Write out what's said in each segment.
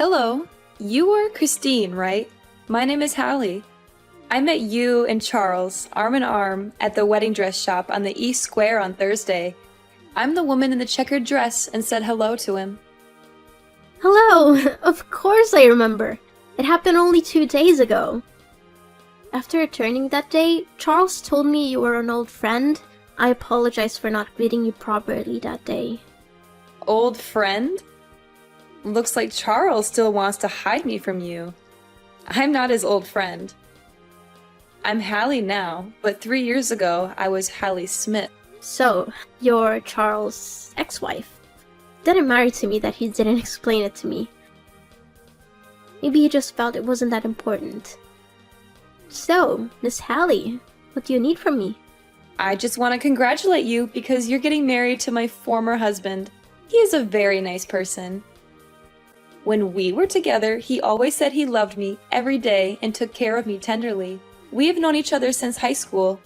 Hello, you are Christine, right? My name is Hallie. I met you and Charles arm in arm at the wedding dress shop on the East Square on Thursday. I'm the woman in the checkered dress and said hello to him. Hello! Of course I remember. It happened only 2 days ago. After returning that day, Charles told me you were an old friend. I apologize for not greeting you properly that day. Old friend? Looks like Charles still wants to hide me from you. I'm not his old friend. I'm Hallie now, but 3 years ago I was Hallie Smith. So, you're Charles' ex-wife. Didn't matter to me that he didn't explain it to me. Maybe he just felt it wasn't that important. So, Miss Hallie, what do you need from me? I just want to congratulate you because you're getting married to my former husband. He is a very nice person. When we were together, he always said he loved me every day and took care of me tenderly. We have known each other since high school.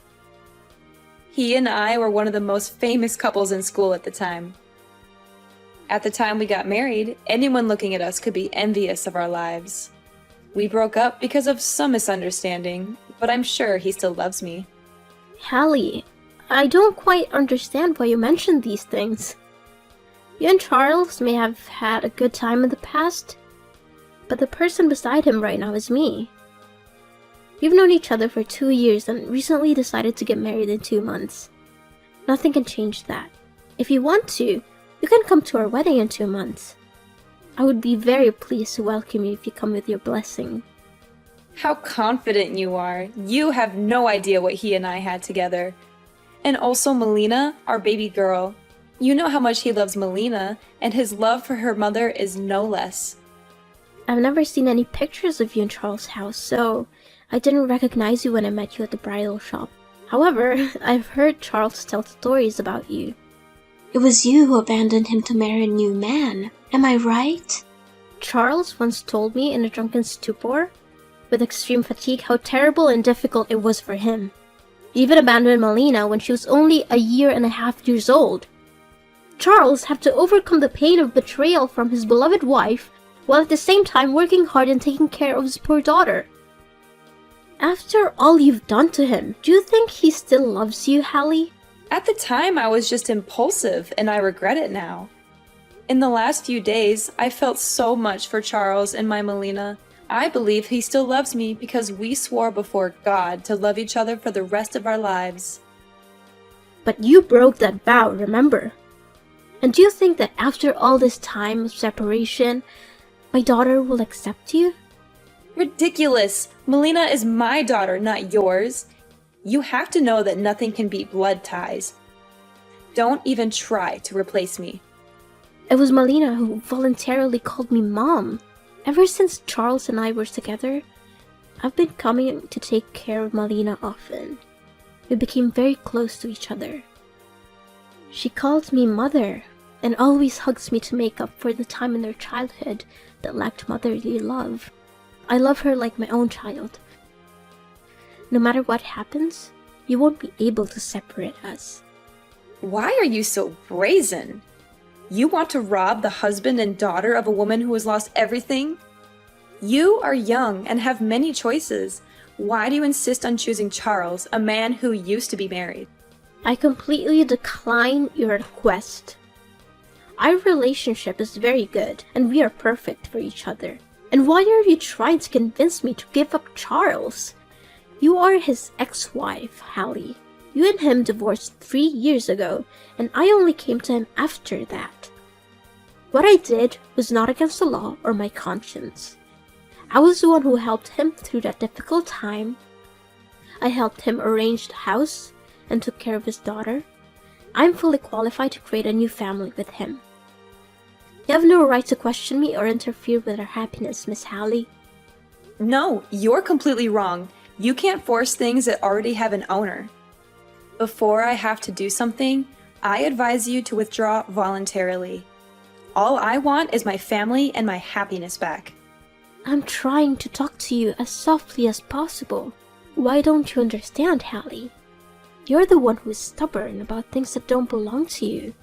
He and I were one of the most famous couples in school at the time. At the time we got married, anyone looking at us could be envious of our lives. We broke up because of some misunderstanding, but I'm sure he still loves me. Hallie, I don't quite understand why you mentioned these things. You and Charles may have had a good time in the past, but the person beside him right now is me. We've known each other for 2 years and recently decided to get married in 2 months. Nothing can change that. If you want to, you can come to our wedding in 2 months. I would be very pleased to welcome you if you come with your blessing. How confident you are. You have no idea what he and I had together. And also Melina, our baby girl. You know how much he loves Melina, and his love for her mother is no less. I've never seen any pictures of you in Charles' house, so I didn't recognize you when I met you at the bridal shop. However, I've heard Charles tell stories about you. It was you who abandoned him to marry a new man. Am I right? Charles once told me in a drunken stupor, with extreme fatigue, how terrible and difficult it was for him. He even abandoned Melina when she was only 1.5 years old. Charles had to overcome the pain of betrayal from his beloved wife, while at the same time working hard and taking care of his poor daughter. After all you've done to him, do you think he still loves you, Hallie? At the time, I was just impulsive, and I regret it now. In the last few days, I felt so much for Charles and my Melina. I believe he still loves me because we swore before God to love each other for the rest of our lives. But you broke that vow, remember? And do you think that after all this time of separation, my daughter will accept you? Ridiculous! Melina is my daughter, not yours. You have to know that nothing can beat blood ties. Don't even try to replace me. It was Melina who voluntarily called me Mom. Ever since Charles and I were together, I've been coming to take care of Melina often. We became very close to each other. She calls me Mother and always hugs me to make up for the time in their childhood that lacked motherly love. I love her like my own child. No matter what happens, you won't be able to separate us. Why are you so brazen? You want to rob the husband and daughter of a woman who has lost everything? You are young and have many choices. Why do you insist on choosing Charles, a man who used to be married? I completely decline your request. Our relationship is very good, and we are perfect for each other. And why are you trying to convince me to give up Charles? You are his ex-wife, Hallie. You and him divorced 3 years ago, and I only came to him after that. What I did was not against the law or my conscience. I was the one who helped him through that difficult time. I helped him arrange the house and took care of his daughter. I'm fully qualified to create a new family with him. You have no right to question me or interfere with our happiness, Miss Hallie. No, you're completely wrong. You can't force things that already have an owner. Before I have to do something, I advise you to withdraw voluntarily. All I want is my family and my happiness back. I'm trying to talk to you as softly as possible. Why don't you understand, Hallie? You're the one who is stubborn about things that don't belong to you.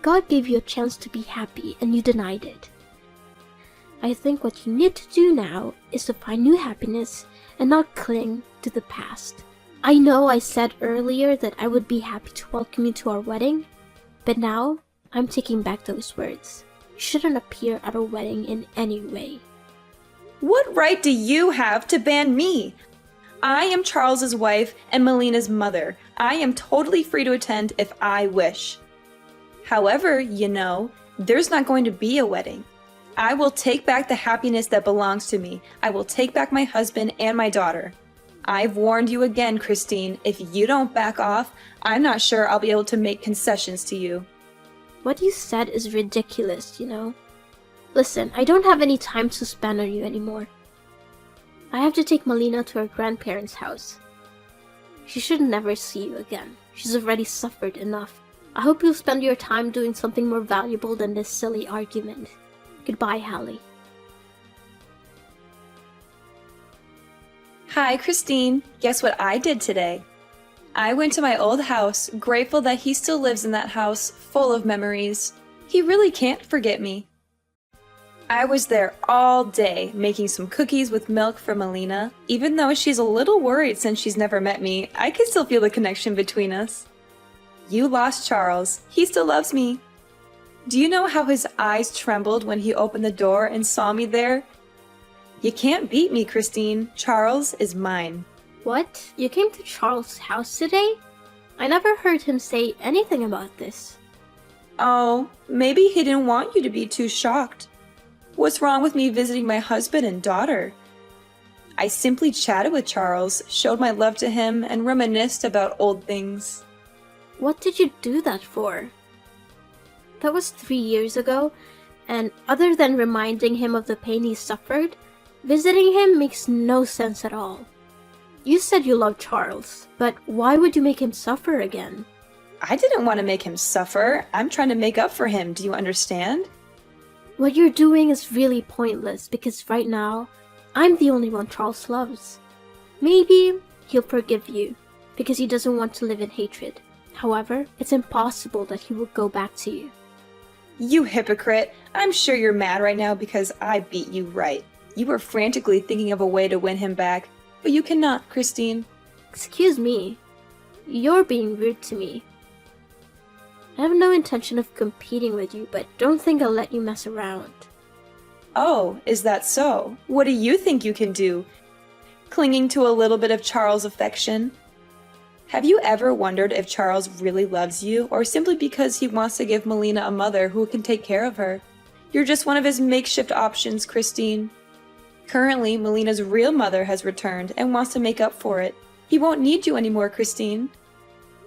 God gave you a chance to be happy and you denied it. I think what you need to do now is to find new happiness and not cling to the past. I know I said earlier that I would be happy to welcome you to our wedding, but now I'm taking back those words. You shouldn't appear at our wedding in any way. What right do you have to ban me? I am Charles's wife and Melina's mother. I am totally free to attend if I wish. However, there's not going to be a wedding. I will take back the happiness that belongs to me. I will take back my husband and my daughter. I've warned you again, Christine. If you don't back off, I'm not sure I'll be able to make concessions to you. What you said is ridiculous, Listen, I don't have any time to spend on you anymore. I have to take Melina to her grandparents' house. She should never see you again. She's already suffered enough. I hope you'll spend your time doing something more valuable than this silly argument. Goodbye, Hallie. Hi, Christine. Guess what I did today? I went to my old house, grateful that he still lives in that house, full of memories. He really can't forget me. I was there all day, making some cookies with milk for Melina. Even though she's a little worried since she's never met me, I can still feel the connection between us. You lost Charles. He still loves me. Do you know how his eyes trembled when he opened the door and saw me there? You can't beat me, Christine. Charles is mine. What? You came to Charles' house today? I never heard him say anything about this. Oh, maybe he didn't want you to be too shocked. What's wrong with me visiting my husband and daughter? I simply chatted with Charles, showed my love to him, and reminisced about old things. What did you do that for? That was 3 years ago, and other than reminding him of the pain he suffered, visiting him makes no sense at all. You said you loved Charles, but why would you make him suffer again? I didn't want to make him suffer. I'm trying to make up for him. Do you understand? What you're doing is really pointless because right now, I'm the only one Charles loves. Maybe he'll forgive you because he doesn't want to live in hatred. However, it's impossible that he will go back to you. You hypocrite! I'm sure you're mad right now because I beat you right. You were frantically thinking of a way to win him back, but you cannot, Christine. Excuse me. You're being rude to me. I have no intention of competing with you, but don't think I'll let you mess around. Oh, is that so? What do you think you can do? Clinging to a little bit of Charles' affection? Have you ever wondered if Charles really loves you, or simply because he wants to give Melina a mother who can take care of her? You're just one of his makeshift options, Christine. Currently, Melina's real mother has returned and wants to make up for it. He won't need you anymore, Christine.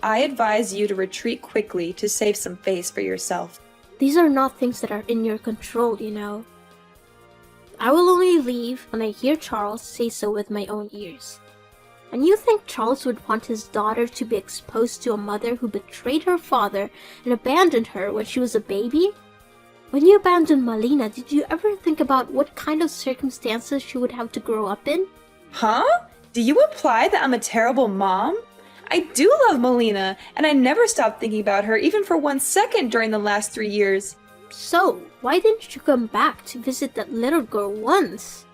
I advise you to retreat quickly to save some face for yourself. These are not things that are in your control, I will only leave when I hear Charles say so with my own ears. And you think Charles would want his daughter to be exposed to a mother who betrayed her father and abandoned her when she was a baby? When you abandoned Melina, did you ever think about what kind of circumstances she would have to grow up in? Huh? Do you imply that I'm a terrible mom? I do love Melina, and I never stopped thinking about her even for 1 second during the last 3 years. So, why didn't you come back to visit that little girl once?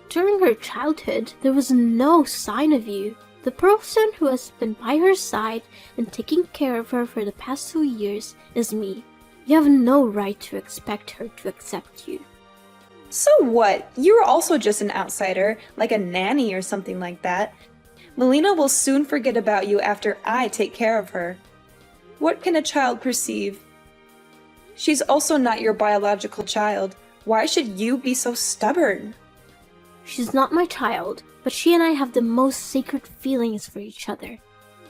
During her childhood, there was no sign of you. The person who has been by her side and taking care of her for the past 2 years is me. You have no right to expect her to accept you. So what? You're also just an outsider, like a nanny or something like that. Melina will soon forget about you after I take care of her. What can a child perceive? She's also not your biological child. Why should you be so stubborn? She's not my child, but she and I have the most sacred feelings for each other.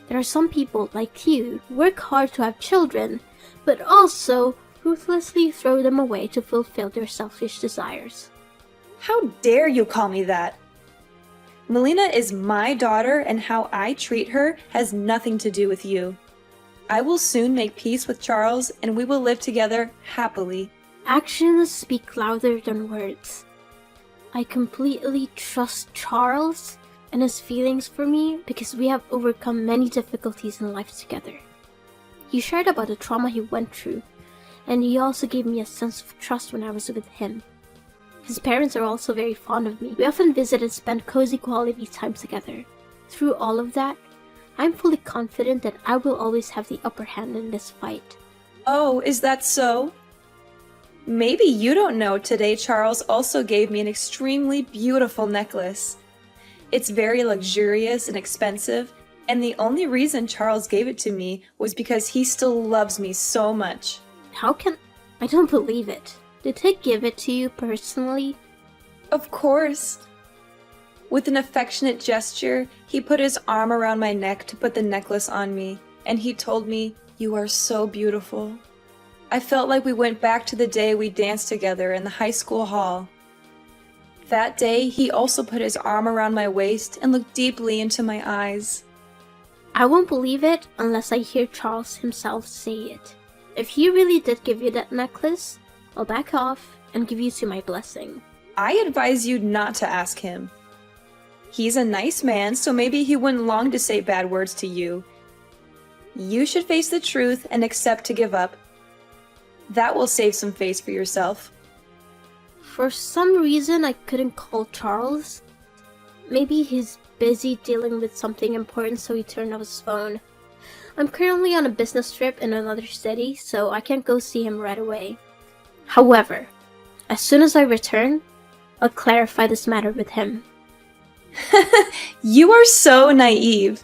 There are some people like you who work hard to have children, but also ruthlessly throw them away to fulfill their selfish desires. How dare you call me that? Melina is my daughter, and how I treat her has nothing to do with you. I will soon make peace with Charles, and we will live together happily. Actions speak louder than words. I completely trust Charles and his feelings for me because we have overcome many difficulties in life together. He shared about the trauma he went through, and he also gave me a sense of trust when I was with him. His parents are also very fond of me. We often visit and spend cozy quality time together. Through all of that, I'm fully confident that I will always have the upper hand in this fight. Oh, is that so? Maybe you don't know today Charles also gave me an extremely beautiful necklace. It's very luxurious and expensive, and the only reason Charles gave it to me was because he still loves me so much. How can... I don't believe it. Did he give it to you personally? Of course. With an affectionate gesture, he put his arm around my neck to put the necklace on me, and he told me, "You are so beautiful." I felt like we went back to the day we danced together in the high school hall. That day, he also put his arm around my waist and looked deeply into my eyes. I won't believe it unless I hear Charles himself say it. If he really did give you that necklace, I'll back off and give you to my blessing. I advise you not to ask him. He's a nice man, so maybe he wouldn't long to say bad words to you. You should face the truth and accept to give up. That will save some face for yourself. For some reason, I couldn't call Charles. Maybe he's busy dealing with something important, so he turned off his phone. I'm currently on a business trip in another city, so I can't go see him right away. However, as soon as I return, I'll clarify this matter with him. You are so naive.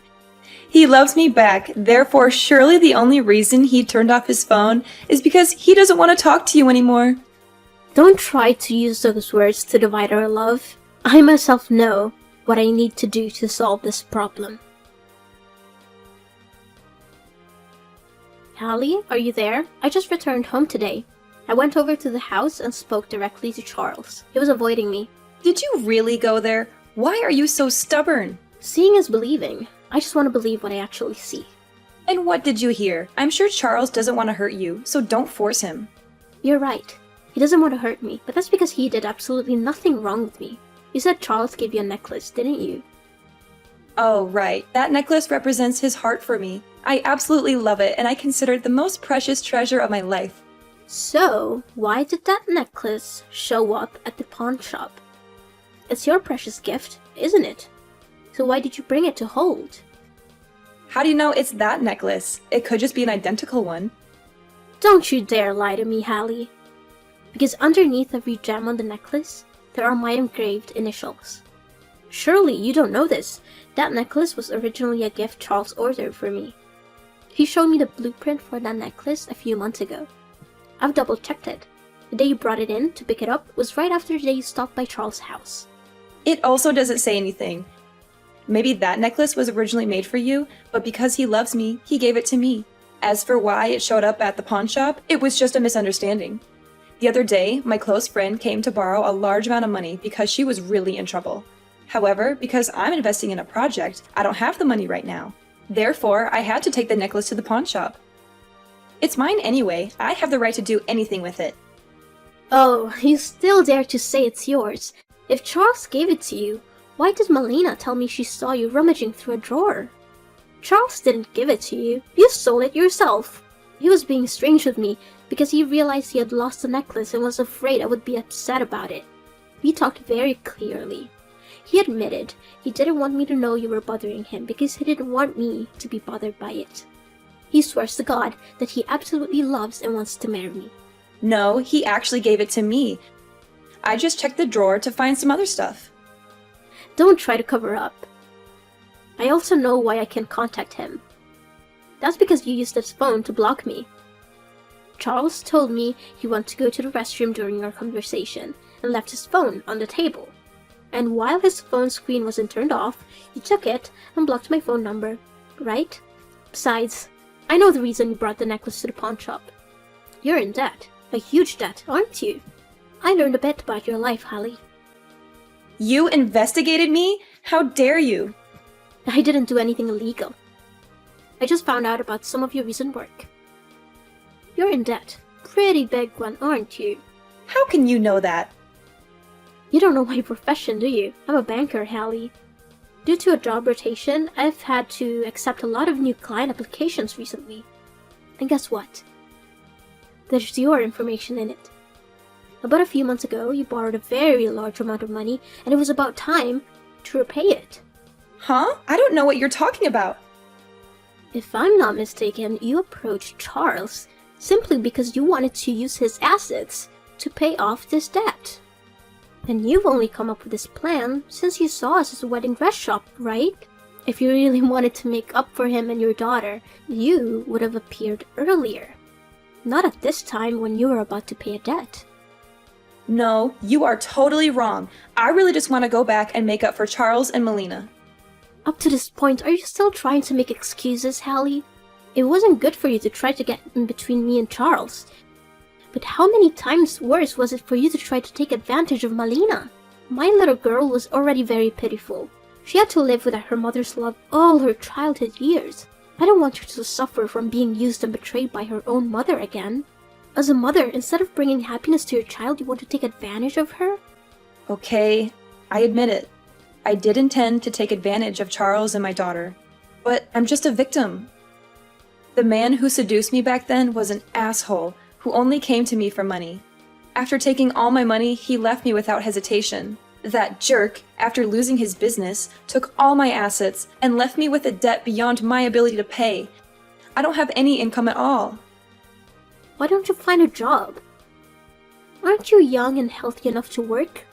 He loves me back, therefore surely the only reason he turned off his phone is because he doesn't want to talk to you anymore. Don't try to use those words to divide our love. I myself know what I need to do to solve this problem. Hallie, are you there? I just returned home today. I went over to the house and spoke directly to Charles. He was avoiding me. Did you really go there? Why are you so stubborn? Seeing is believing. I just want to believe what I actually see. And what did you hear? I'm sure Charles doesn't want to hurt you, so don't force him. You're right. He doesn't want to hurt me, but that's because he did absolutely nothing wrong with me. You said Charles gave you a necklace, didn't you? Oh, right. That necklace represents his heart for me. I absolutely love it, and I consider it the most precious treasure of my life. So, why did that necklace show up at the pawn shop? It's your precious gift, isn't it? So why did you bring it to hold? How do you know it's that necklace? It could just be an identical one. Don't you dare lie to me, Hallie. Because underneath every gem on the necklace, there are my engraved initials. Surely you don't know this. That necklace was originally a gift Charles ordered for me. He showed me the blueprint for that necklace a few months ago. I've double-checked it. The day you brought it in to pick it up was right after the day you stopped by Charles' house. It also doesn't say anything. Maybe that necklace was originally made for you, but because he loves me, he gave it to me. As for why it showed up at the pawn shop, it was just a misunderstanding. The other day, my close friend came to borrow a large amount of money because she was really in trouble. However, because I'm investing in a project, I don't have the money right now. Therefore, I had to take the necklace to the pawn shop. It's mine anyway. I have the right to do anything with it. Oh, you still dare to say it's yours. If Charles gave it to you, why did Melina tell me she saw you rummaging through a drawer? Charles didn't give it to you. You stole it yourself. He was being strange with me because he realized he had lost the necklace and was afraid I would be upset about it. We talked very clearly. He admitted he didn't want me to know you were bothering him because he didn't want me to be bothered by it. He swears to God that he absolutely loves and wants to marry me. No, he actually gave it to me. I just checked the drawer to find some other stuff. Don't try to cover up. I also know why I can't contact him. That's because you used his phone to block me. Charles told me he wanted to go to the restroom during our conversation and left his phone on the table. And while his phone screen wasn't turned off, he took it and blocked my phone number, right? Besides, I know the reason you brought the necklace to the pawn shop. You're in debt, a huge debt, aren't you? I learned a bit about your life, Hallie. You investigated me? How dare you? I didn't do anything illegal. I just found out about some of your recent work. You're in debt. Pretty big one, aren't you? How can you know that? You don't know my profession, do you? I'm a banker, Hallie. Due to a job rotation, I've had to accept a lot of new client applications recently. And guess what? There's your information in it. About a few months ago, you borrowed a very large amount of money, and it was about time to repay it. Huh? I don't know what you're talking about. If I'm not mistaken, you approached Charles simply because you wanted to use his assets to pay off this debt. And you've only come up with this plan since you saw us as a wedding dress shop, right? If you really wanted to make up for him and your daughter, you would have appeared earlier. Not at this time when you were about to pay a debt. No, you are totally wrong. I really just want to go back and make up for Charles and Melina. Up to this point, are you still trying to make excuses, Hallie? It wasn't good for you to try to get in between me and Charles. But how many times worse was it for you to try to take advantage of Melina? My little girl was already very pitiful. She had to live without her mother's love all her childhood years. I don't want her to suffer from being used and betrayed by her own mother again. As a mother, instead of bringing happiness to your child, you want to take advantage of her? Okay, I admit it. I did intend to take advantage of Charles and my daughter. But I'm just a victim. The man who seduced me back then was an asshole who only came to me for money. After taking all my money, he left me without hesitation. That jerk, after losing his business, took all my assets and left me with a debt beyond my ability to pay. I don't have any income at all. Why don't you find a job? Aren't you young and healthy enough to work?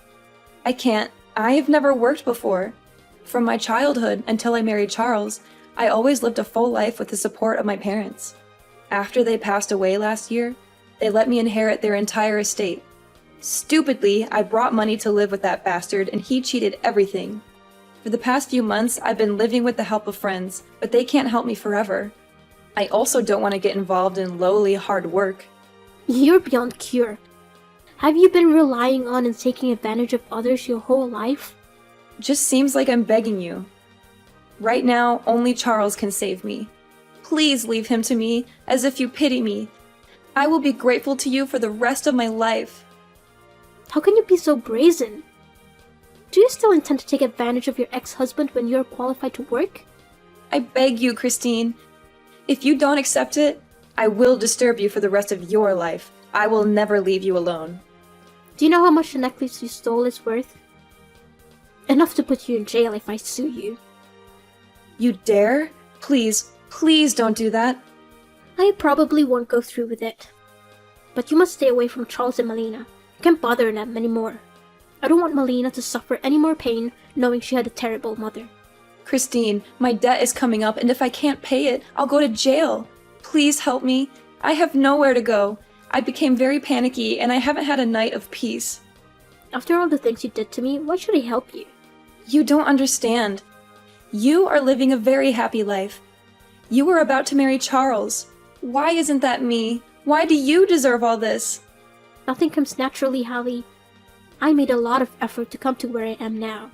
I can't. I have never worked before. From my childhood until I married Charles, I always lived a full life with the support of my parents. After they passed away last year, they let me inherit their entire estate. Stupidly, I brought money to live with that bastard and he cheated everything. For the past few months, I've been living with the help of friends, but they can't help me forever. I also don't want to get involved in lowly, hard work. You're beyond cure. Have you been relying on and taking advantage of others your whole life? Just seems like I'm begging you. Right now, only Charles can save me. Please leave him to me, as if you pity me. I will be grateful to you for the rest of my life. How can you be so brazen? Do you still intend to take advantage of your ex-husband when you're qualified to work? I beg you, Christine. If you don't accept it, I will disturb you for the rest of your life. I will never leave you alone. Do you know how much the necklace you stole is worth? Enough to put you in jail if I sue you. You dare? Please, please don't do that. I probably won't go through with it. But you must stay away from Charles and Melina. You can't bother them anymore. I don't want Melina to suffer any more pain knowing she had a terrible mother. Christine, my debt is coming up, and if I can't pay it, I'll go to jail. Please help me. I have nowhere to go. I became very panicky, and I haven't had a night of peace. After all the things you did to me, why should I help you? You don't understand. You are living a very happy life. You were about to marry Charles. Why isn't that me? Why do you deserve all this? Nothing comes naturally, Hallie. I made a lot of effort to come to where I am now.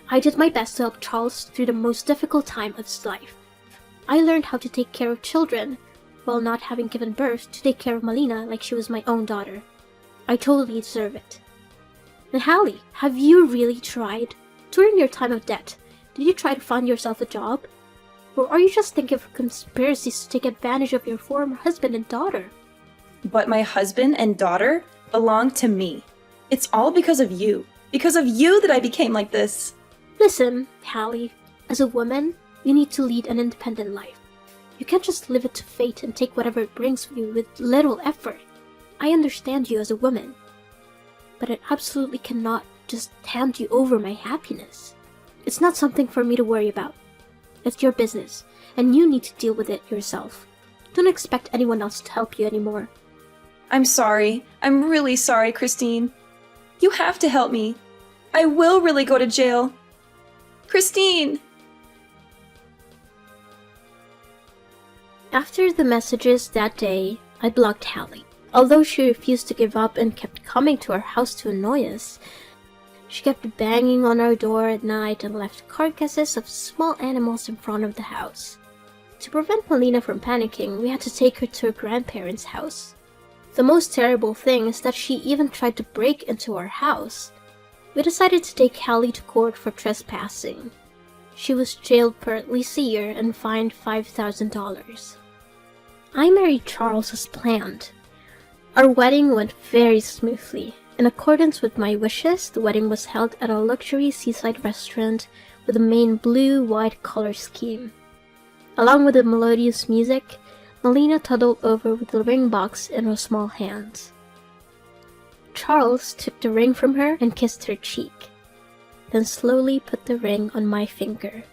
I did my best to help Charles through the most difficult time of his life. I learned how to take care of children, while not having given birth to take care of Melina like she was my own daughter. I totally deserve it. And Hallie, have you really tried? During your time of debt, did you try to find yourself a job? Or are you just thinking of conspiracies to take advantage of your former husband and daughter? But my husband and daughter belong to me. It's all because of you. Because of you that I became like this. Listen, Hallie, as a woman, you need to lead an independent life. You can't just leave it to fate and take whatever it brings for you with little effort. I understand you as a woman, but I absolutely cannot just hand you over my happiness. It's not something for me to worry about. It's your business, and you need to deal with it yourself. Don't expect anyone else to help you anymore. I'm sorry. I'm really sorry, Christine. You have to help me. I will really go to jail. Christine! After the messages that day, I blocked Hallie. Although she refused to give up and kept coming to our house to annoy us, she kept banging on our door at night and left carcasses of small animals in front of the house. To prevent Melina from panicking, we had to take her to her grandparents' house. The most terrible thing is that she even tried to break into our house. We decided to take Hallie to court for trespassing. She was jailed for at least a year and fined $5,000. I married Charles as planned. Our wedding went very smoothly. In accordance with my wishes, the wedding was held at a luxury seaside restaurant with a main blue-white color scheme. Along with the melodious music, Melina toddled over with the ring box in her small hands. Charles took the ring from her and kissed her cheek, then slowly put the ring on my finger.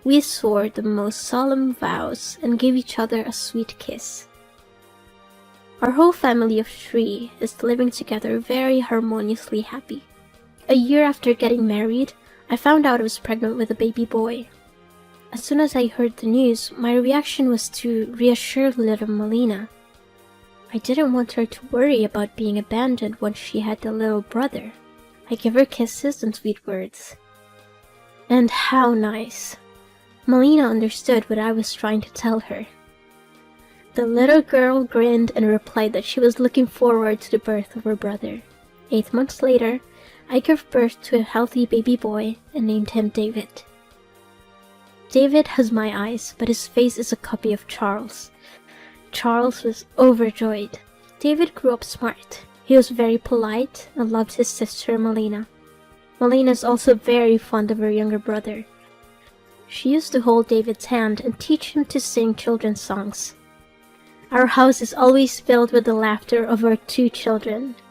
We swore the most solemn vows and gave each other a sweet kiss. Our whole family of 3 is living together very harmoniously happy. A year after getting married, I found out I was pregnant with a baby boy. As soon as I heard the news, my reaction was to reassure little Melina. I didn't want her to worry about being abandoned once she had the little brother. I gave her kisses and sweet words. And how nice! Melina understood what I was trying to tell her. The little girl grinned and replied that she was looking forward to the birth of her brother. 8 months later, I gave birth to a healthy baby boy and named him David. David has my eyes, but his face is a copy of Charles. Charles was overjoyed. David grew up smart. He was very polite and loved his sister Melina. Melina is also very fond of her younger brother. She used to hold David's hand and teach him to sing children's songs. Our house is always filled with the laughter of our 2 children.